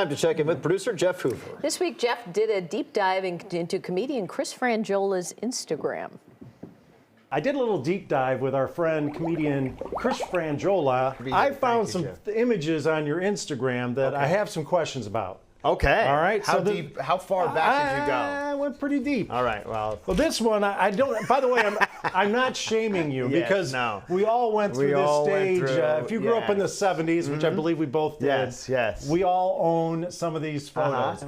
time to check in with producer Jeff Hoover. This week, Jeff did a deep dive into comedian Chris Frangiola's Instagram. I did a little deep dive with our friend, comedian Chris Frangiola. I found some images on your Instagram that I have some questions about. Okay. All right. How deep? How far back did you go? I went pretty deep. All right. Well, This one, I don't. By the way, I'm not shaming you Yes, because no. we all went through this stage. If you grew up in the yes. 70s, which I believe we both did, Yes. we all own some of these photos.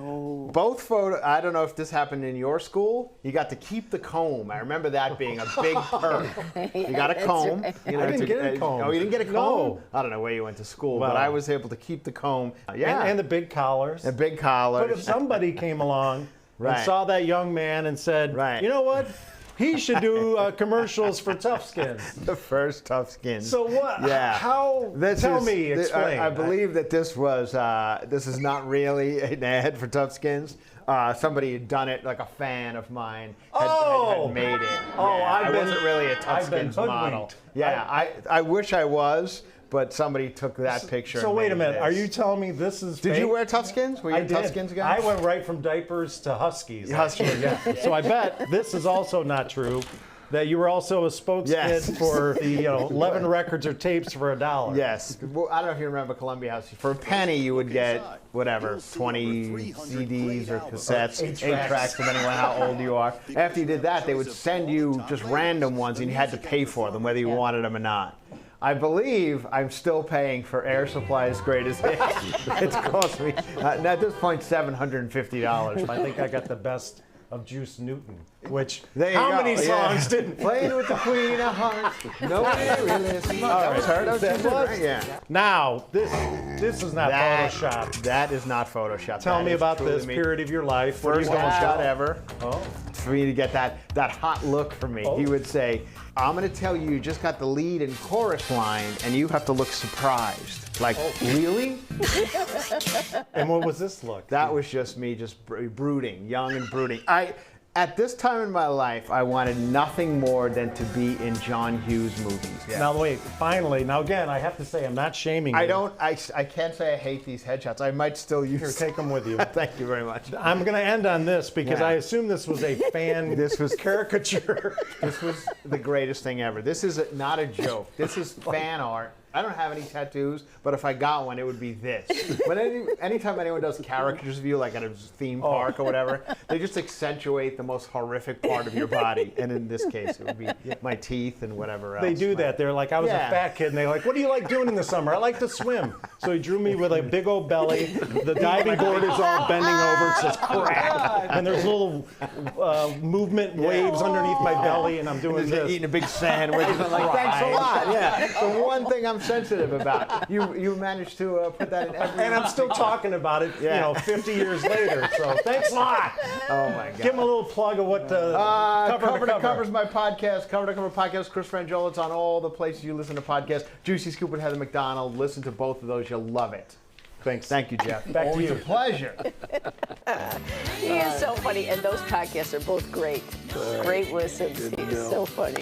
Both photos. I don't know if this happened in your school. You got to keep the comb. I remember that being a big perk. You got a comb. right. You know, I didn't get a comb. Oh, you didn't get a comb? No. I don't know where you went to school, but Well. I was able to keep the comb. Yeah. And the big collars. the big collars. But if somebody came along Right. and saw that young man and said, Right. you know what? He should do commercials for Tough Skins. the first Tough Skins. So what? Yeah. How? Explain. I believe that this was. This is not really an ad for Tough Skins. Somebody had done it, like a fan of mine had made it. Oh, Yeah, I've I been- wasn't really a Tough I've been Skins model. hoodwinked. Yeah, I wish I was, but somebody took that picture. So and wait a made minute. this. Are you telling me this is Did fake? you wear Tough Skins? Were you I a Tough did. Skins guy? I went right from diapers to Huskies. Huskies. Yeah. So I bet this is also not true. That you were also a spokeskid Yes. for the 11 records or tapes for $1. Yes. Well, I don't know if you remember Columbia House. For a penny, you would get, whatever, 20 CDs or cassettes, 8 tracks, depending on how old you are. After you did that, they would send you just random ones, and you had to pay for them, whether you wanted them or not. I believe I'm still paying for Air Supply's Greatest Hits. It's cost me, at this point, $750. I think I got the best of Juice Newton, which There you how go. many songs didn't? Playing with the Queen of Hearts. Nobody really smart. That was her. That was That Juice Newton, was? right? Yeah. Now this is not Photoshopped. That is not Photoshopped. Tell That me is about truly this me. period of your life. What are you First going shot to ever. Oh. For me to get that hot look from me. Oh. He would say, I'm going to tell you just got the lead and chorus line, and you have to look surprised. Like, really? And what was this look? That was just me, just brooding, young and brooding. At this time in my life, I wanted nothing more than to be in John Hughes movies. Now wait, finally. Now again, I have to say I'm not shaming you. I can't say I hate these headshots. I might still use Here, take them with you. Thank you very much. I'm going to end on this because Yeah. I assume this was a fan This was caricature. This was the greatest thing ever. This is not a joke. This is fan art. I don't have any tattoos, but if I got one, it would be this. But anytime anyone does caricatures of you, like at a theme park or whatever, they just accentuate the most horrific part of your body. And in this case, it would be my teeth and whatever else. They do that. They're like, I was Yeah. a fat kid, and they're like, what do you like doing in the summer? I like to swim. So he drew me with a big old belly. The diving board is all bending over. It says crack. And there's little movement waves underneath my belly, and I'm doing Just this. eating a big sandwich. I'm like, thanks a lot. Yeah. The one thing I'm sensitive about. You managed to put that in every. And I'm still talking about it, Yeah. 50 years later. So thanks a lot. Oh my God. Give him a little plug of what Cover to Cover's my podcast. Cover to Cover podcast. Chris Frangiola. It's on all the places you listen to podcasts. Juicy Scoop with Heather McDonald. Listen to both of those. You'll love it. Thanks. Thank you, Jeff. Back to Always you. a pleasure. He is so funny, and those podcasts are both great. Great listens. He's so funny.